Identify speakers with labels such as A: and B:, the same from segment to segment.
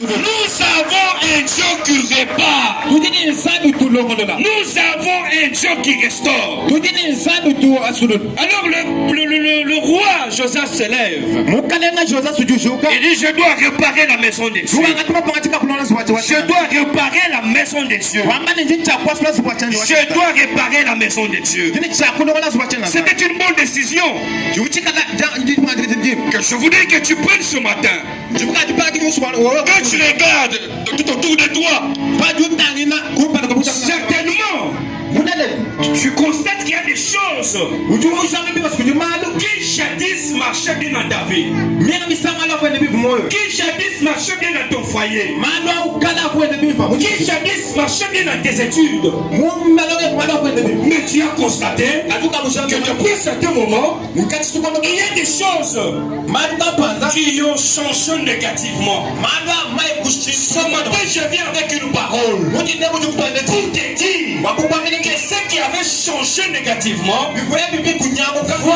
A: Nous avons un Dieu qui répare. Nous avons un Dieu qui restaure. Alors le roi Josaph se lève. Il dit, je dois réparer la maison de Dieu. Je dois réparer la maison de Dieu. Je dois réparer la maison de Dieu. C'était une bonne décision que je voudrais que tu prennes ce matin. Quand tu regardes tout autour de toi, certainement tu constates qu'il y a des choses qui jadis marchaient bien dans ta vie, qui jadis marchaient bien dans ton foyer, qui jadis marchaient bien dans tes études. Mais tu as constaté que depuis un certain moment, il y a des choses qui ont changé négativement. Ce matin, je viens avec une parole pour te dire que ce qui avait changé négativement va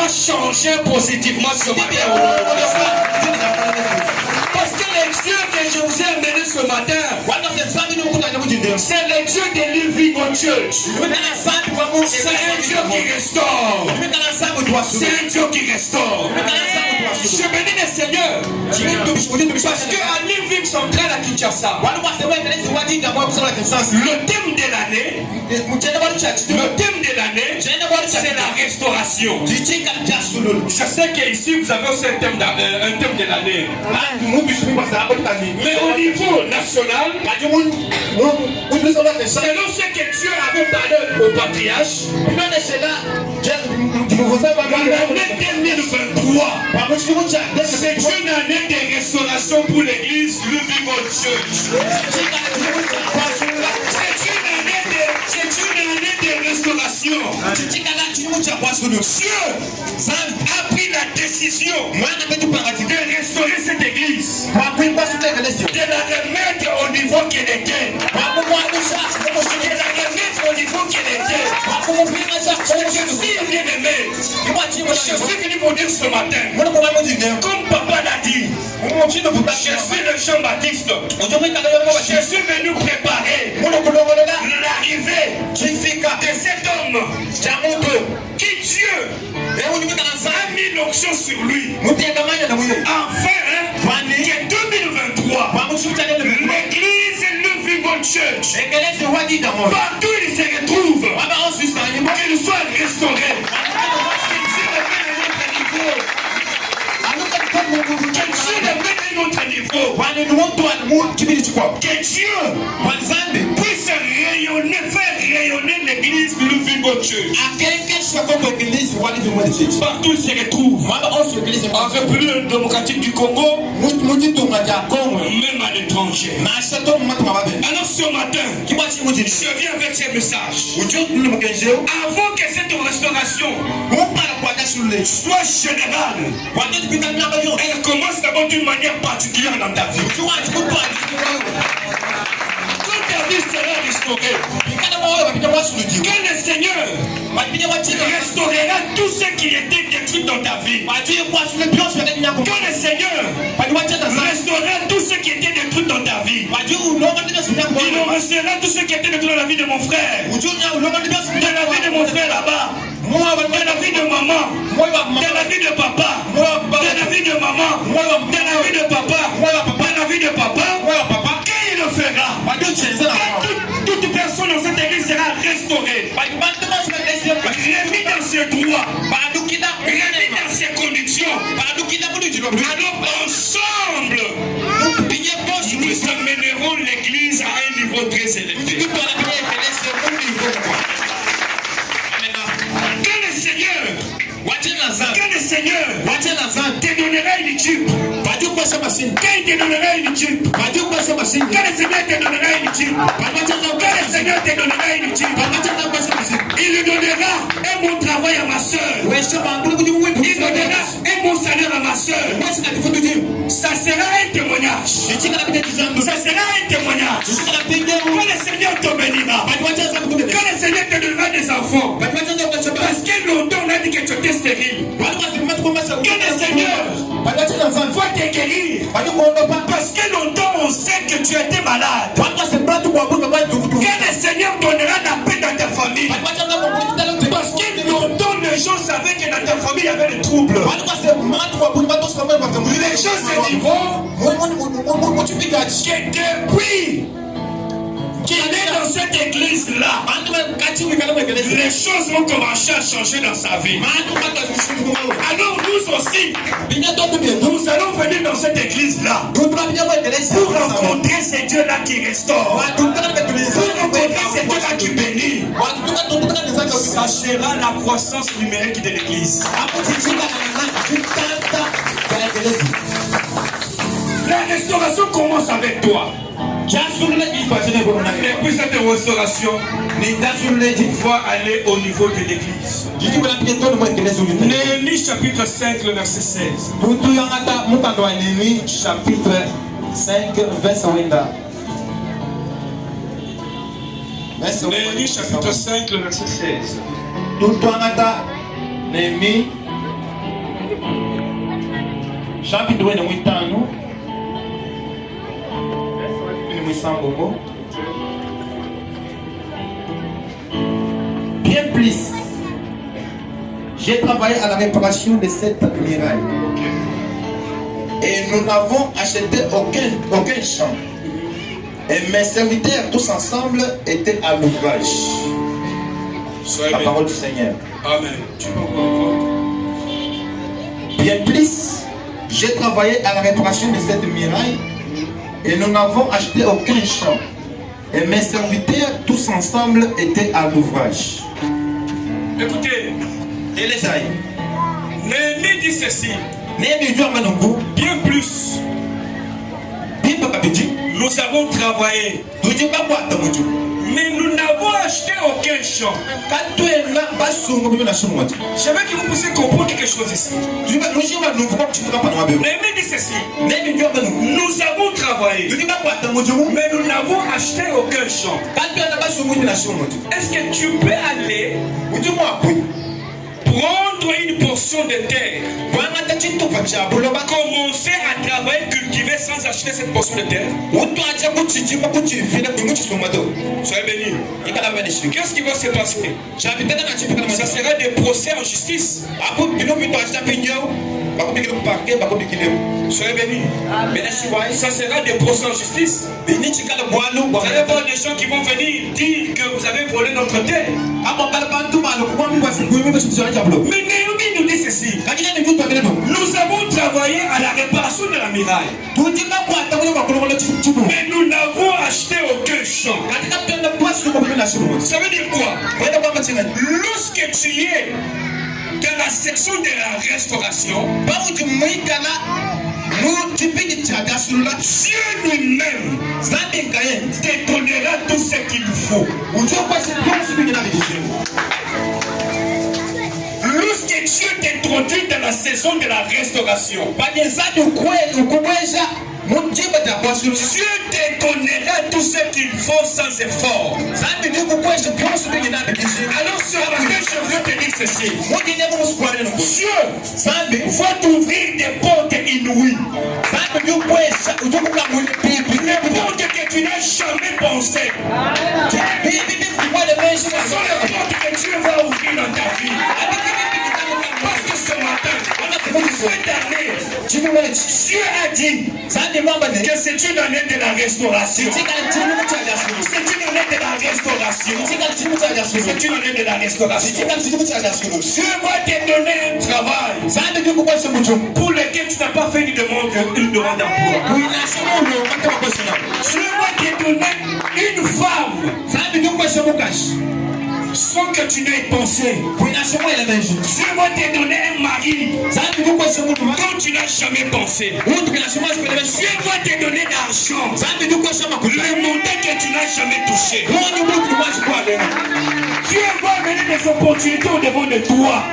A: changer positivement ce matin. Parce que le Dieu que je vous ai amené ce matin, c'est le Dieu de Living Church. C'est un Dieu qui restaure. C'est un Dieu qui restaure. Je bénis le Seigneur. Parce qu'à Living Central à Kinshasa, le thème de l'année, c'est la restauration. Je sais qu'ici vous avez aussi un thème de l'année. Mais au niveau national, selon ce que Dieu avait parlé au patriarche, l'année 2023, c'est une année de restauration pour l'église Living Church. C'est une année de restauration. Dieu a pris la décision de restaurer cette église, de la remettre au niveau qu'elle était. De la remettre au niveau qu'elle était. Je suis bien aimé. Je suis venu vous dire ce matin, comme papa l'a dit, je suis le Jean-Baptiste. Je suis venu préparer l'arrivée de cet homme qui Dieu a mis l'onction sur lui. Enfin, que 2023, l'église Living Church, partout il se retrouve, qu'il soit restauré. Que Dieu devienne un autre niveau. Que Dieu puisse rayonner, faire rayonner l'église de Living Church. Partout il se retrouve. En République démocratique du Congo, même à l'étranger. Alors ce matin, je viens avec ce message. Avant que cette restauration soit générale, elle commence d'abord d'une manière particulière dans ta vie. Quand ta vie sera restaurée, quand le Seigneur restaurera tout ce qui était détruit dans ta vie, quand le Seigneur restaurera tout ce qui était détruit dans ta vie, il restaurera tout ce qui était détruit dans la vie de mon frère, de la vie de mon frère là-bas, de la vie de maman, de la vie de papa, de la vie de maman, de la vie de papa, de la vie de papa. Quand il le fera, toute personne dans cette église sera restaurée, remis dans ses droits, remis dans ses conditions. Alors ensemble, nous amènerons l'église à un niveau très élevé. Quand le Seigneur te donnera une Jeep, quand il te donnera une Jeep, quand le Seigneur te donnera une Jeep, il lui donnera un bon travail à ma soeur, il donnera un bon salaire à ma soeur. Ça sera un témoignage. Ça sera un témoignage. Quand le Seigneur te bénira, quand le Seigneur te donnera des enfants, parce que longtemps on a dit que tu étais stérile, que le Seigneur va te guérir, parce que longtemps on sait que tu
B: trouble. Les gens se diront que depuis qu'il est dans cette église-là, les choses vont commencer à changer dans sa vie. Alors nous aussi, nous allons venir dans cette église-là pour rencontrer ces dieux-là qui restaurent, pour rencontrer ces dieux-là qui bénissent. Ça sera la croissance numérique de l'église. La restauration commence avec toi. Et puis cette restauration, il faut aller au niveau de l'église. Néhémie chapitre 5, le verset 16.
C: Chapitre 5, verset 1.
B: Néhémie chapitre 5, le verset 16.
C: Néhémie chapitre 5. Bien plus, j'ai travaillé à la réparation de cette muraille. Et nous n'avons acheté aucun champ. Et mes serviteurs tous ensemble étaient à l'ouvrage. La parole du Seigneur.
B: Amen. Tu peux comprendre.
C: Bien plus, j'ai travaillé à la réparation de cette muraille. Et nous n'avons acheté aucun champ. Et mes serviteurs tous ensemble étaient à l'ouvrage.
B: Écoutez, Néhémie dit ceci. Bien plus, nous avons travaillé, mais nous n'avons acheté aucun champ. Je veux que vous puissiez comprendre quelque chose ici. Néhémie dit ceci. Nous avons travaillé, mais nous n'avons acheté aucun champ. Est-ce que tu peux aller prendre une portion de terre, commencer à travailler, cultiver sans acheter cette portion de terre? Soyez bénis. Qu'est-ce qui va se passer? Ça sera des procès en justice. Soyez bénis. Ça sera des procès en justice. Vous allez voir des gens qui vont venir dire que vous avez volé notre terre. Mais Néhémie nous dit ceci. Nous avons travaillé à la réparation de la muraille, mais nous n'avons acheté aucun champ. Ça veut dire quoi? Lorsque tu es dans la section de la restauration, Dieu lui-même te donnera tout ce qu'il faut. Lorsque Dieu t'introduit dans la saison de la restauration, Dieu te donnera tout ce qu'il faut sans effort. Alors ce matin, je veux te dire ceci. Dieu va t'ouvrir des portes inouïes. Des portes que tu n'as jamais pensé. Ce sont les portes que Dieu va ouvrir dans ta vie. Parce que ce matin, cette année, Dieu a dit que c'est une année de la restauration. C'est une année de la restauration. C'est une année de la restauration. Dieu va te donner un travail pour lequel tu n'as pas fait une demande d'emploi. Dieu va te donner une femme sans que tu n'aies pensé. Dieu va te donner un mari dont tu n'as jamais pensé. Dieu va te donner l'argent, le montant que tu n'as jamais touché. Dieu va amener des opportunités au devant de toi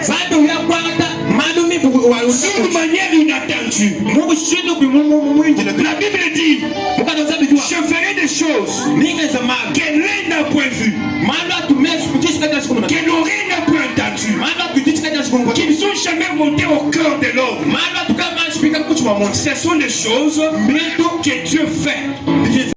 B: d'une manière inattendue. La Bible dit, je ferai des choses que l'œil n'a point vu, que l'oreille n'a point entendu, qui ne sont jamais montées au cœur de l'homme. Ce sont des choses que Dieu fait